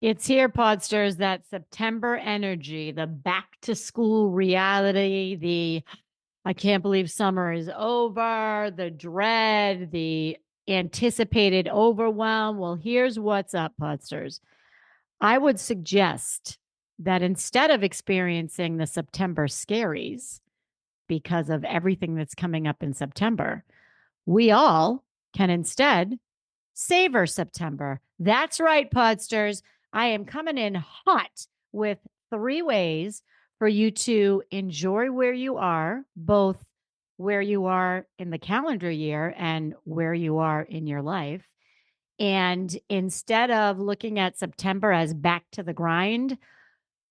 It's here, Podsters, that September energy, the back to school reality, the I can't believe summer is over, the dread, the anticipated overwhelm. Well, here's what's up, Podsters. I would suggest that instead of experiencing the September scaries because of everything that's coming up in September, we all can instead savor September. That's right, Podsters. I am coming in hot with 3 ways for you to enjoy where you are, both where you are in the calendar year and where you are in your life. And instead of looking at September as back to the grind,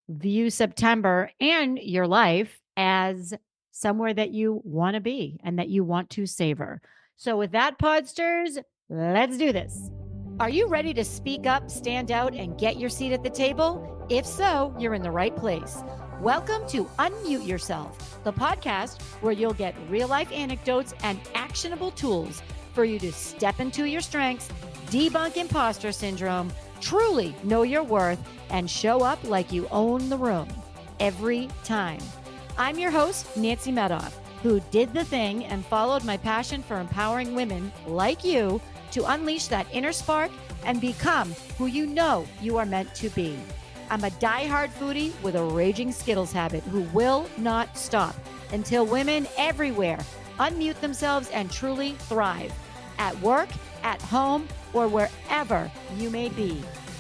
view September and your life as somewhere that you want to be and that you want to savor. So, with that, Podsters, let's do this. Are you ready to speak up, stand out, and get your seat at the table? If so, you're in the right place. Welcome to Unmute Yourself, the podcast where you'll get real life anecdotes and actionable tools for you to step into your strengths, debunk imposter syndrome, truly know your worth, and show up like you own the room every time. I'm your host, Nancy Medoff, who did the thing and followed my passion for empowering women like you to unleash that inner spark and become who you know you are meant to be. I'm a diehard foodie with a raging Skittles habit who will not stop until women everywhere unmute themselves and truly thrive at work, at home, or wherever you may be.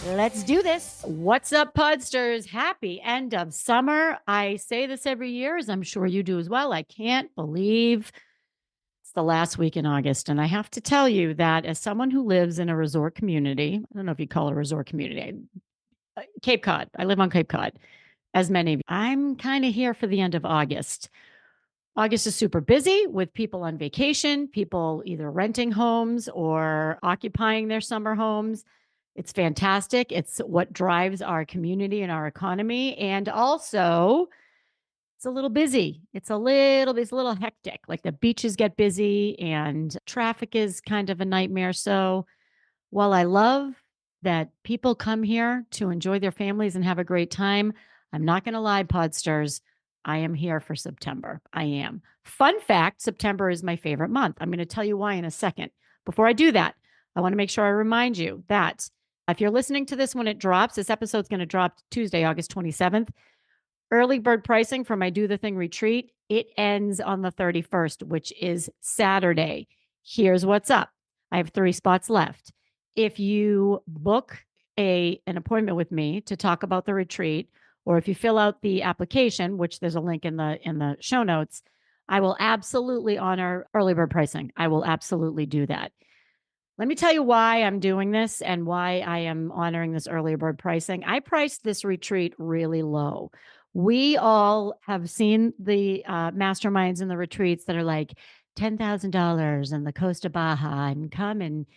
Let's do this. What's up, Podsters? Happy end of summer. I say this every year, as I'm sure you do as well. I can't believe it's the last week in August. And I have to tell you that as someone who lives in a resort community, I don't know if you call it a resort community, Cape Cod. I live on Cape Cod, as many of you. I'm kind of here for the end of August. August is super busy with people on vacation, people either renting homes or occupying their summer homes. It's fantastic. It's what drives our community and our economy. And also, it's a little busy. It's a little hectic. Like the beaches get busy and traffic is kind of a nightmare. So, while I love that people come here to enjoy their families and have a great time, I'm not going to lie, Podsters. I am here for September. I am. Fun fact, September is my favorite month. I'm going to tell you why in a second. Before I do that, I want to make sure I remind you that if you're listening to this when it drops, this episode's going to drop Tuesday, August 27th. Early bird pricing for my Do the Thing retreat, it ends on the 31st, which is Saturday. Here's what's up. I have 3 spots left. If you book an appointment with me to talk about the retreat, or if you fill out the application, which there's a link in the show notes, I will absolutely honor early bird pricing. I will absolutely do that. Let me tell you why I'm doing this and why I am honoring this early bird pricing. I priced this retreat really low. We all have seen the masterminds and the retreats that are like $10,000 in the Costa Baja and come and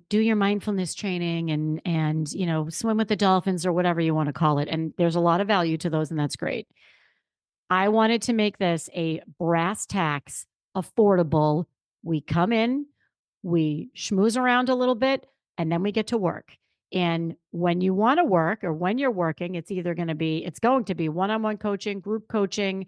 do your mindfulness training and swim with the dolphins or whatever you want to call it. And there's a lot of value to those, and that's great. I wanted to make this a brass tacks, affordable. We come in, we schmooze around a little bit, and then we get to work. And when you want to work or when you're working, it's going to be one-on-one coaching, group coaching,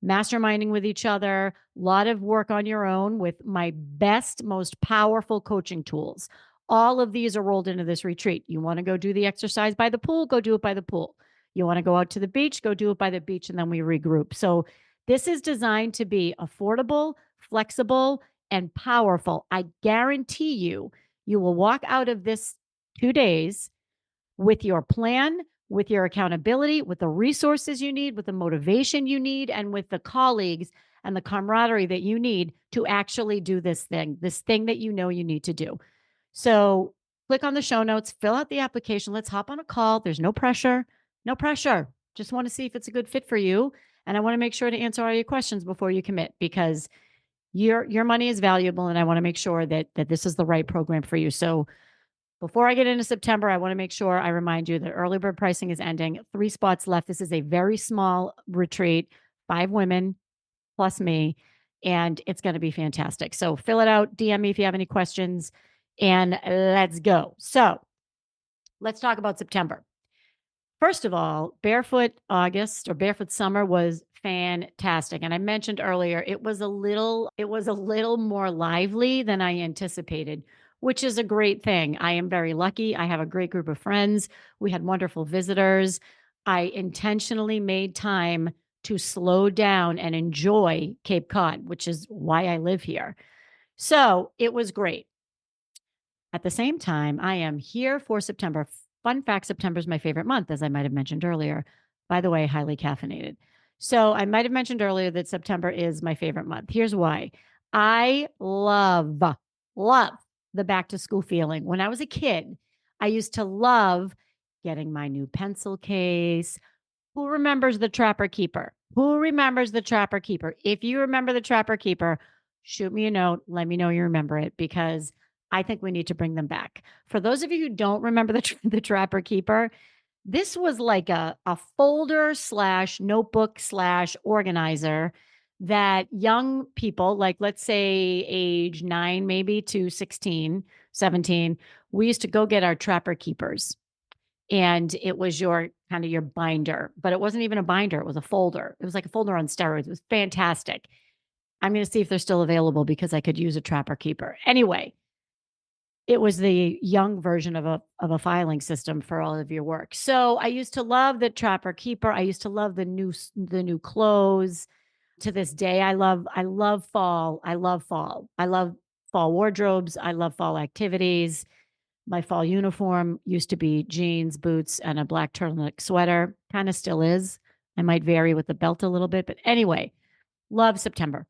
masterminding with each other, a lot of work on your own with my best, most powerful coaching tools. All of these are rolled into this retreat. You want to go do the exercise by the pool, go do it by the pool. You want to go out to the beach, go do it by the beach, and then we regroup. So this is designed to be affordable, flexible, and powerful. I guarantee you, you will walk out of this 2 days with your plan, with your accountability, with the resources you need, with the motivation you need, and with the colleagues and the camaraderie that you need to actually do this thing that you know you need to do. So click on the show notes, fill out the application. Let's hop on a call. There's no pressure. No pressure. Just want to see if it's a good fit for you. And I want to make sure to answer all your questions before you commit because your money is valuable. And I want to make sure that this is the right program for you. So before I get into September, I want to make sure I remind you that early bird pricing is ending. 3 spots left. This is a very small retreat, 5 women plus me, and it's going to be fantastic. So fill it out, DM me if you have any questions, and let's go. So let's talk about September. First of all, Barefoot August or Barefoot Summer was fantastic. And I mentioned earlier, it was a little more lively than I anticipated, which is a great thing. I am very lucky. I have a great group of friends. We had wonderful visitors. I intentionally made time to slow down and enjoy Cape Cod, which is why I live here. So it was great. At the same time, I am here for September. Fun fact, September is my favorite month, as I might have mentioned earlier. By the way, highly caffeinated. So I might have mentioned earlier that September is my favorite month. Here's why. I love the back to school feeling. When I was a kid, I used to love getting my new pencil case. Who remembers the Trapper Keeper? Who remembers the Trapper Keeper? If you remember the Trapper Keeper, shoot me a note. Let me know you remember it because I think we need to bring them back. For those of you who don't remember the Trapper Keeper, this was like a folder slash notebook slash organizer that young people, like let's say age 9, maybe to 16, 17, we used to go get our Trapper Keepers. And it was your kind of your binder, but it wasn't even a binder. It was a folder. It was like a folder on steroids. It was fantastic. I'm going to see if they're still available because I could use a Trapper Keeper. Anyway, it was the young version of a filing system for all of your work. So I used to love the Trapper Keeper. I used to love the new clothes. To this day, I love fall. I love fall. I love fall wardrobes. I love fall activities. My fall uniform used to be jeans, boots, and a black turtleneck sweater. Kind of still is. I might vary with the belt a little bit, but anyway, love September.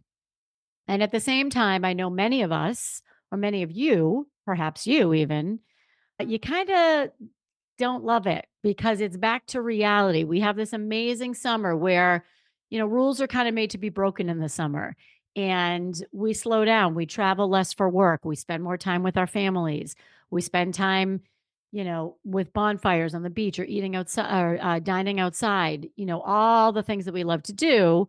And at the same time, I know many of us, or many of you, perhaps you even, you kind of don't love it because it's back to reality. We have this amazing summer where, rules are kind of made to be broken in the summer and we slow down. We travel less for work. We spend more time with our families. We spend time, with bonfires on the beach or eating outside or dining outside, all the things that we love to do.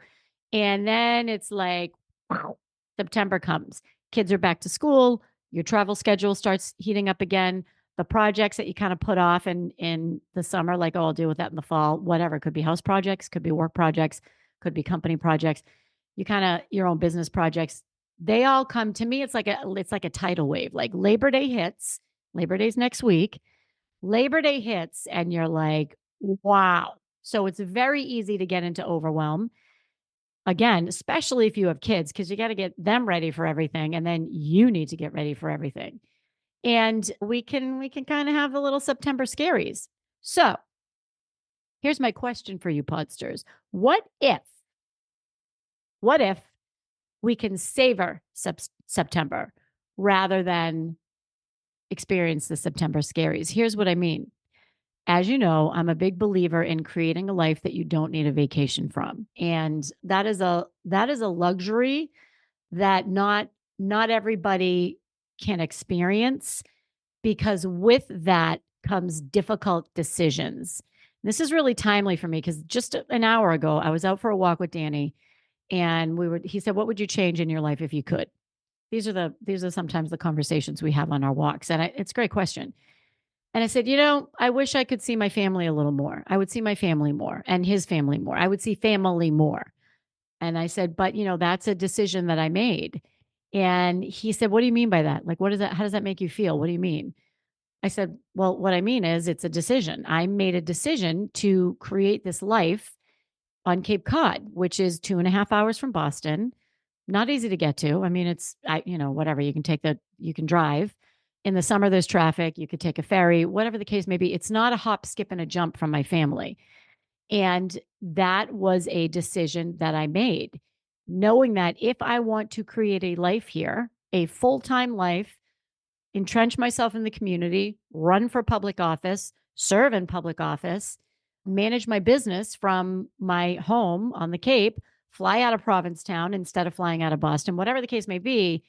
And then it's like, wow, September comes. Kids are back to school. Your travel schedule starts heating up again. The projects that you kind of put off in the summer, like, oh, I'll deal with that in the fall, whatever. Could be house projects, could be work projects, could be company projects. You kind of your own business projects. They all come to me. It's like a tidal wave. Like Labor Day hits. Labor Day's next week. Labor Day hits, and you're like, wow. So it's very easy to get into overwhelm. Again, especially if you have kids, because you got to get them ready for everything, and then you need to get ready for everything. And we can kind of have the little September scaries. So here's my question for you, Podsters. What if we can savor September rather than experience the September scaries? Here's what I mean. As you know, I'm a big believer in creating a life that you don't need a vacation from. And that is a luxury that not everybody can experience because with that comes difficult decisions. This is really timely for me because just an hour ago I was out for a walk with Danny and he said, "What would you change in your life if you could?" These are sometimes the conversations we have on our walks. And it's a great question. And I said, I wish I could see my family a little more. I would see my family more and his family more. I would see family more. And I said, but that's a decision that I made. And he said, "What do you mean by that? Like, what is that? How does that make you feel? What do you mean?" I said, "Well, what I mean is it's a decision. I made a decision to create this life on Cape Cod, which is 2.5 hours from Boston. Not easy to get to. I mean, whatever. You can drive. In the summer, there's traffic. You could take a ferry, whatever the case may be. It's not a hop, skip, and a jump from my family. And that was a decision that I made, knowing that if I want to create a life here, a full time life, entrench myself in the community, run for public office, serve in public office, manage my business from my home on the Cape, fly out of Provincetown instead of flying out of Boston, whatever the case may be,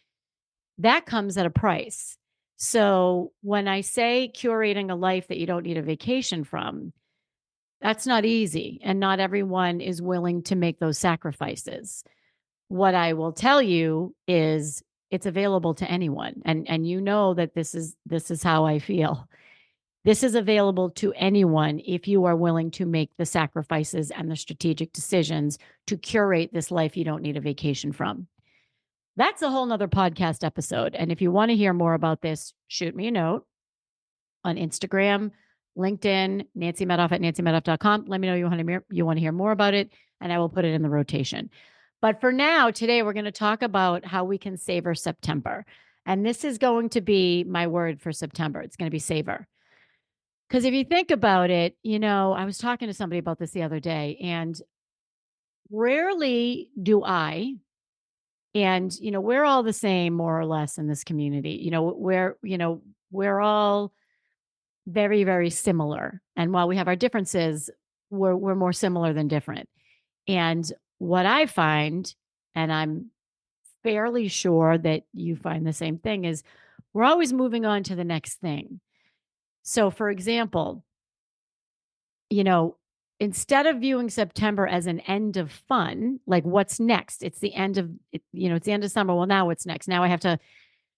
that comes at a price. So when I say curating a life that you don't need a vacation from, that's not easy. And not everyone is willing to make those sacrifices. What I will tell you is it's available to anyone. And you know that this is how I feel. This is available to anyone if you are willing to make the sacrifices and the strategic decisions to curate this life you don't need a vacation from. That's a whole nother podcast episode. And if you want to hear more about this, shoot me a note on Instagram, LinkedIn, Nancy Medoff at nancymedoff.com. Let me know you want to hear more about it, and I will put it in the rotation. But for now, today, we're going to talk about how we can savor September. And this is going to be my word for September. It's going to be savor. Because if you think about it, I was talking to somebody about this the other day, and rarely do I, and, we're all the same more or less in this community. We're all very, very similar. And while we have our differences, we're more similar than different. And what I find, and I'm fairly sure that you find the same thing, is we're always moving on to the next thing. So, for example, you know, instead of viewing September as an end of fun, like what's next? It's the end of it's the end of summer. Well, now what's next? Now I have to,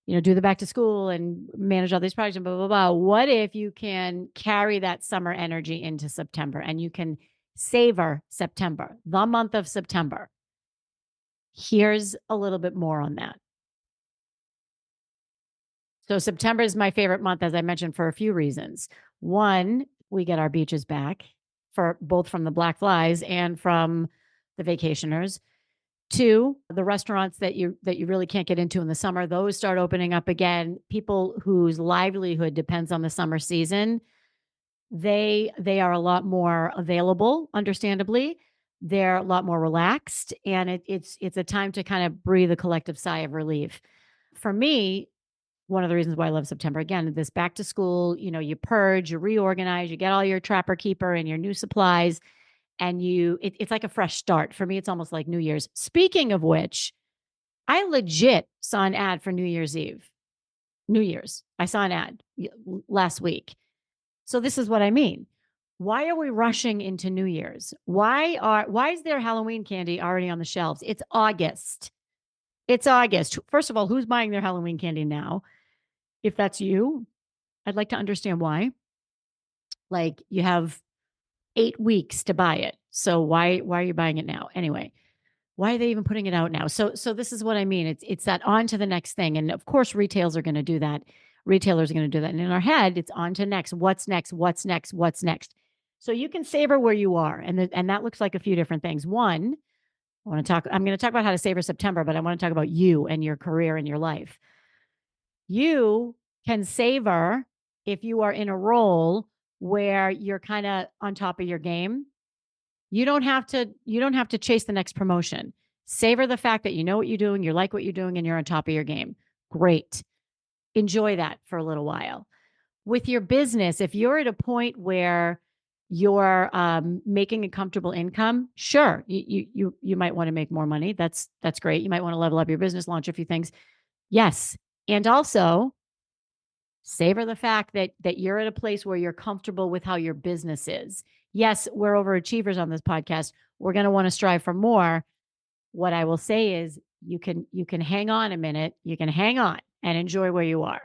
do the back to school and manage all these projects and blah, blah, blah. What if you can carry that summer energy into September and you can savor September, the month of September? Here's a little bit more on that. So September is my favorite month, as I mentioned, for a few reasons. One, we get our beaches back for both from the black flies and from the vacationers. Two, the restaurants that you really can't get into in the summer, those start opening up again. People whose livelihood depends on the summer season, they are a lot more available, understandably. They're a lot more relaxed, and it's a time to kind of breathe a collective sigh of relief. For me, one of the reasons why I love September, again, this back to school, you purge, you reorganize, you get all your trapper keeper and your new supplies, and it's like a fresh start. For me, it's almost like New Year's. Speaking of which, I legit saw an ad for New Year's Eve. New Year's. I saw an ad last week. So this is what I mean. Why are we rushing into New Year's? Why is there Halloween candy already on the shelves? It's August. It's August. First of all, who's buying their Halloween candy now? If that's you, I'd like to understand why. Like, you have 8 weeks to buy it. So why are you buying it now? Anyway, why are they even putting it out now? So this is what I mean. It's that on to the next thing. And of course, retailers are going to do that. And in our head, it's on to next. What's next? What's next? What's next? So you can savor where you are. And that looks like a few different things. One, I'm going to talk about how to savor September, but I want to talk about you and your career and your life. You can savor if you are in a role where you're kind of on top of your game. You don't have to chase the next promotion. Savor the fact that you know what you're doing, you like what you're doing, and you're on top of your game. Great. Enjoy that for a little while. With your business, if you're at a point where you're making a comfortable income, sure, you might want to make more money. That's great. You might want to level up your business, launch a few things. Yes. And also savor the fact that you're at a place where you're comfortable with how your business is. Yes, we're overachievers on this podcast. We're going to want to strive for more. What I will say is you can hang on a minute. You can hang on and enjoy where you are.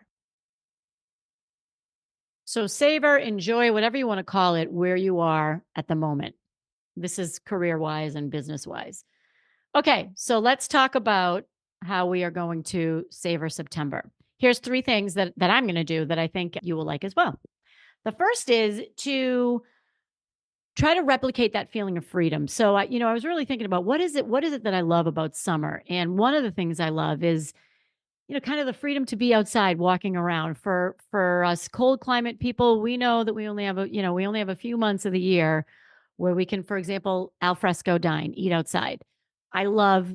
So savor, enjoy, whatever you want to call it, where you are at the moment. This is career-wise and business-wise. Okay, so let's talk about how we are going to savor September. Here's 3 things that I'm going to do that I think you will like as well. The first is to try to replicate that feeling of freedom. So, I was really thinking about what is it that I love about summer? And one of the things I love is, kind of the freedom to be outside walking around. For us cold climate people, we know that we only have a few months of the year where we can, for example, al fresco dine, eat outside. I love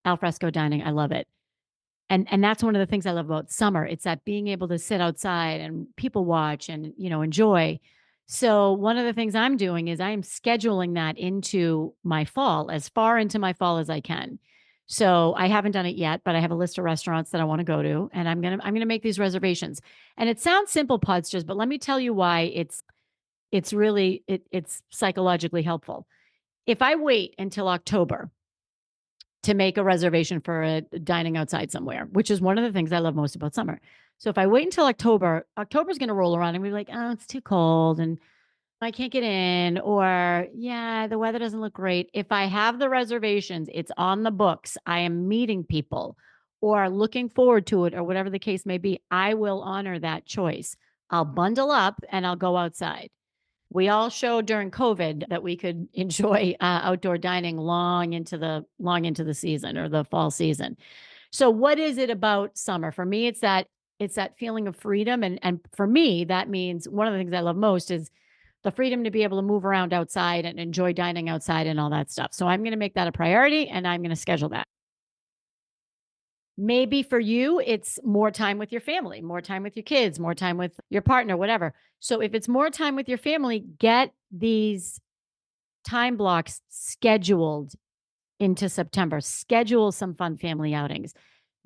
al fresco dining. I love it. And that's one of the things I love about summer. It's that being able to sit outside and people watch and, enjoy. So one of the things I'm doing is I'm scheduling that into my fall, as far into my fall as I can. So I haven't done it yet, but I have a list of restaurants that I want to go to, and I'm going to make these reservations. And it sounds simple, Podsters, but let me tell you why it's really it's psychologically helpful. If I wait until October to make a reservation for a dining outside somewhere, which is one of the things I love most about summer. So if I wait until October, October's going to roll around and we're like, oh, it's too cold and I can't get in, or yeah, the weather doesn't look great. If I have the reservations, it's on the books, I am meeting people or looking forward to it, or whatever the case may be, I will honor that choice. I'll bundle up and I'll go outside. We all showed during COVID that we could enjoy outdoor dining long into the season or the fall season. So what is it about summer? For me, it's that feeling of freedom. And for me, that means one of the things I love most is the freedom to be able to move around outside and enjoy dining outside and all that stuff. So I'm going to make that a priority and I'm going to schedule that. Maybe for you, it's more time with your family, more time with your kids, more time with your partner, whatever. So if it's more time with your family, get these time blocks scheduled into September. Schedule some fun family outings.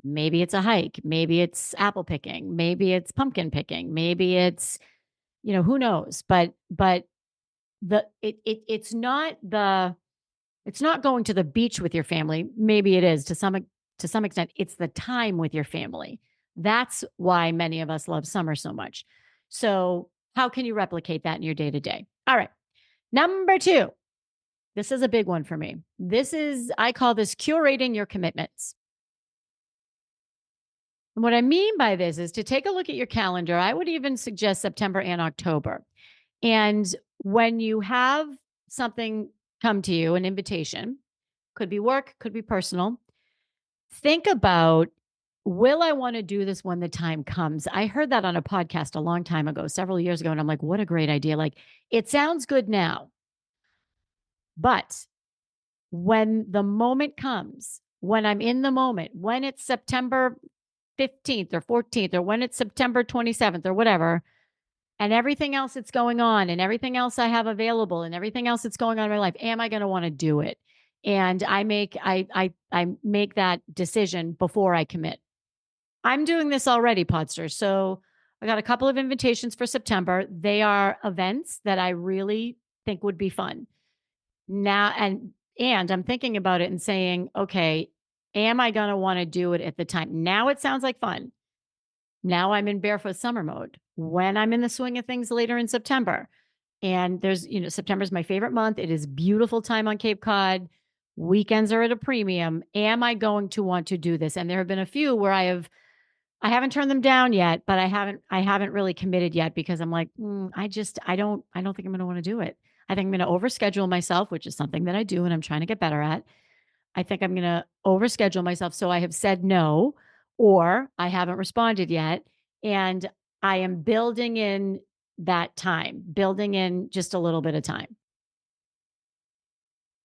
Maybe it's a hike, maybe it's apple picking, maybe it's pumpkin picking, maybe it's, who knows, but it's not going to the beach with your family. Maybe it is to some extent. It's the time with your family. That's why many of us love summer so much. So, how can you replicate that in your day to day? All right. Number 2. This is a big one for me. I call this curating your commitments. And what I mean by this is to take a look at your calendar. I would even suggest September and October. And when you have something come to you, an invitation, could be work, could be personal, think about, will I want to do this when the time comes? I heard that on a podcast a long time ago, several years ago. And I'm like, what a great idea. Like, it sounds good now. But when the moment comes, when I'm in the moment, when it's September 15th or 14th, or when it's September 27th or whatever, and everything else that's going on and everything else I have available and everything else that's going on in my life, am I going to want to do it? And I make that decision before I commit. I'm doing this already, Podsters. So I got a couple of invitations for September. They are events that I really think would be fun. Now and I'm thinking about it and saying, okay, am I going to want to do it at the time? Now it sounds like fun. Now I'm in barefoot summer mode. When I'm in the swing of things later in September, and September is my favorite month. It is beautiful time on Cape Cod. Weekends are at a premium. Am I going to want to do this? And there have been a few where I haven't turned them down yet, but I haven't really committed yet because I'm like, I don't think I'm going to want to do it. I think I'm going to overschedule myself, which is something that I do and I'm trying to get better at. I think I'm going to overschedule myself. So I have said no, or I haven't responded yet. And I am building in that time, building in just a little bit of time,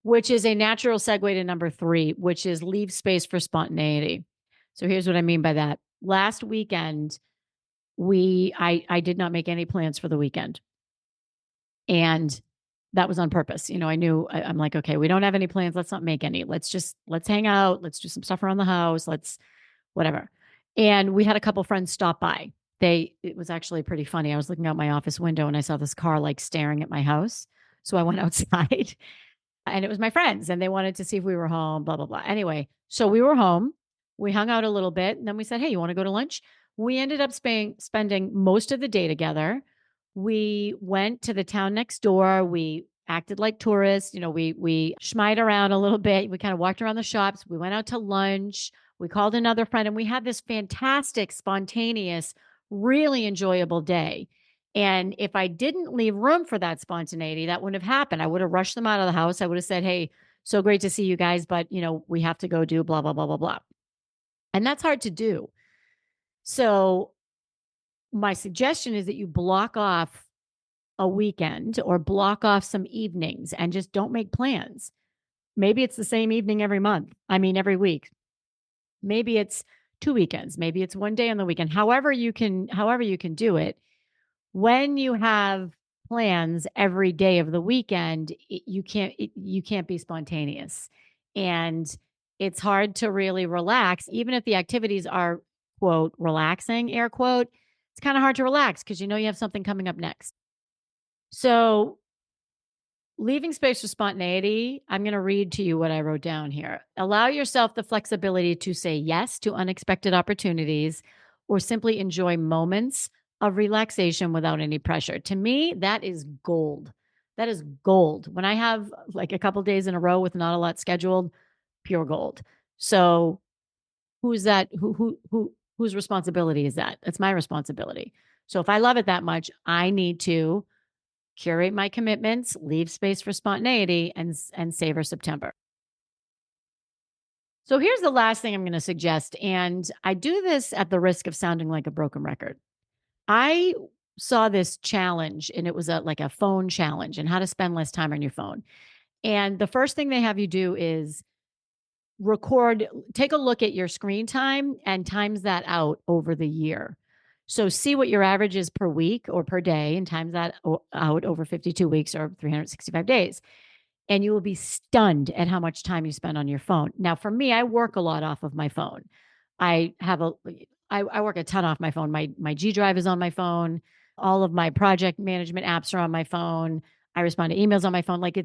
which is a natural segue to number 3, which is leave space for spontaneity. So here's what I mean by that. Last weekend, I did not make any plans for the weekend. And that was on purpose. I'm like, okay, we don't have any plans. Let's not make any. Let's hang out. Let's do some stuff around the house. Let's whatever. And we had a couple friends stop by. It was actually pretty funny. I was looking out my office window and I saw this car like staring at my house. So I went outside and it was my friends and they wanted to see if we were home, blah, blah, blah. Anyway, so we were home. We hung out a little bit and then we said, hey, you want to go to lunch? We ended up spending most of the day together. We went to the town next door. We acted like tourists. We schmied around a little bit. We kind of walked around the shops. We went out to lunch. We called another friend and we had this fantastic, spontaneous, really enjoyable day. And if I didn't leave room for that spontaneity, that wouldn't have happened. I would have rushed them out of the house. I would have said, hey, so great to see you guys, but we have to go do blah, blah, blah, blah, blah. And that's hard to do. So my suggestion is that you block off a weekend or block off some evenings and just don't make plans. Maybe it's the same evening every month. Every week. Maybe it's 2 weekends. Maybe it's one day on the weekend. However you can do it. When you have plans every day of the weekend, you can't be spontaneous. And it's hard to really relax, even if the activities are, quote, relaxing, air quote. It's kind of hard to relax because you have something coming up next. So leaving space for spontaneity, I'm going to read to you what I wrote down here. Allow yourself the flexibility to say yes to unexpected opportunities or simply enjoy moments of relaxation without any pressure. To me, that is gold. That is gold. When I have like a couple days in a row with not a lot scheduled, pure gold. So who's that? Whose responsibility is that? That's my responsibility. So if I love it that much, I need to curate my commitments, leave space for spontaneity, and savor September. So here's the last thing I'm going to suggest, and I do this at the risk of sounding like a broken record. I saw this challenge, and it was like a phone challenge, and how to spend less time on your phone. And the first thing they have you do is take a look at your screen time and times that out over the year. So see what your average is per week or per day, and times that out over 52 weeks or 365 days. And you will be stunned at how much time you spend on your phone. Now, for me, I work a lot off of my phone. I have I work a ton off my phone. My G Drive is on my phone. All of my project management apps are on my phone. I respond to emails on my phone. Like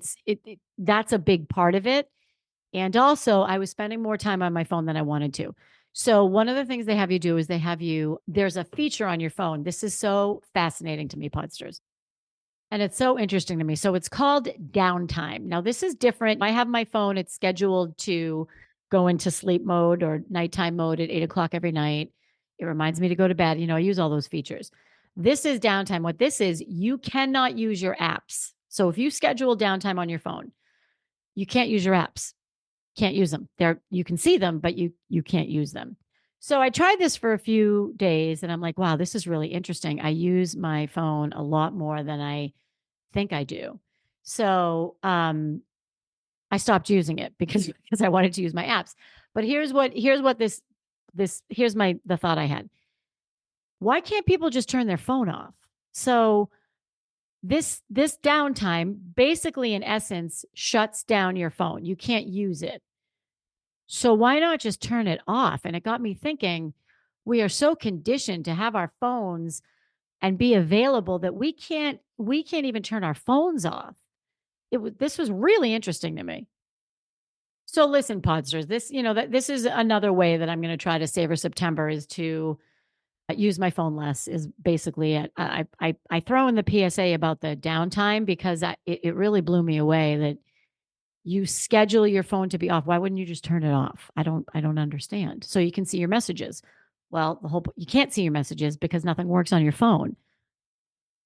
that's a big part of it. And also, I was spending more time on my phone than I wanted to. So one of the things they have you do is there's a feature on your phone. This is so fascinating to me, Podsters. And it's so interesting to me. So it's called downtime. Now, this is different. I have my phone, it's scheduled to go into sleep mode or nighttime mode at 8 o'clock every night. It reminds me to go to bed. I use all those features. This is downtime. What this is, you cannot use your apps. So if you schedule downtime on your phone, you can't use your apps. Can't use them. You can see them, but you can't use them. So I tried this for a few days and I'm like, wow, this is really interesting. I use my phone a lot more than I think I do. So I stopped using it because I wanted to use my apps. But here's the thought I had. Why can't people just turn their phone off? So this downtime basically in essence shuts down your phone. You can't use it. So why not just turn it off? And it got me thinking, we are so conditioned to have our phones and be available that we can't even turn our phones off. This was really interesting to me. So listen, Podsters, this is another way that I'm going to try to savor September is to use my phone less is basically it. I throw in the PSA about the downtime because it really blew me away that you schedule your phone to be off. Why wouldn't you just turn it off? I don't understand. So you can see your messages. Well, you can't see your messages because nothing works on your phone.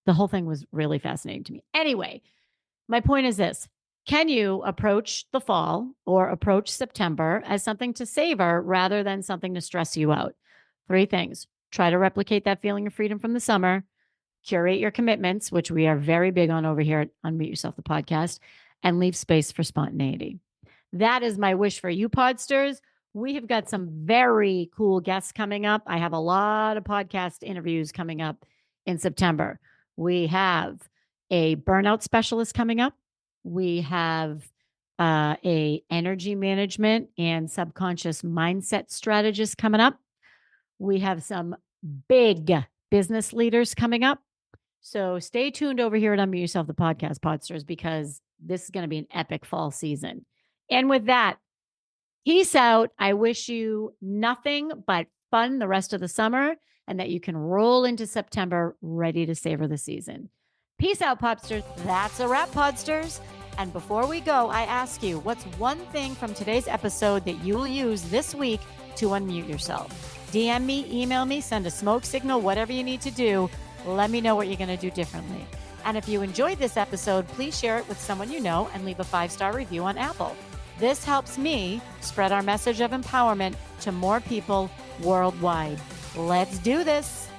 The whole thing was really fascinating to me. Anyway, my point is this. Can you approach the fall or approach September as something to savor rather than something to stress you out? 3 things. Try to replicate that feeling of freedom from the summer. Curate your commitments, which we are very big on over here at Unmute Yourself, the podcast, and leave space for spontaneity. That is my wish for you, Podsters. We have got some very cool guests coming up. I have a lot of podcast interviews coming up in September. We have a burnout specialist coming up. We have a energy management and subconscious mindset strategist coming up. We have some big business leaders coming up. So stay tuned over here at Unmute Yourself, the podcast, Podsters, because this is going to be an epic fall season. And with that, peace out. I wish you nothing but fun the rest of the summer and that you can roll into September ready to savor the season. Peace out, Podsters. That's a wrap, Podsters. And before we go, I ask you, what's one thing from today's episode that you will use this week to unmute yourself? DM me, email me, send a smoke signal, whatever you need to do. Let me know what you're going to do differently. And if you enjoyed this episode, please share it with someone you know and leave a 5-star review on Apple. This helps me spread our message of empowerment to more people worldwide. Let's do this.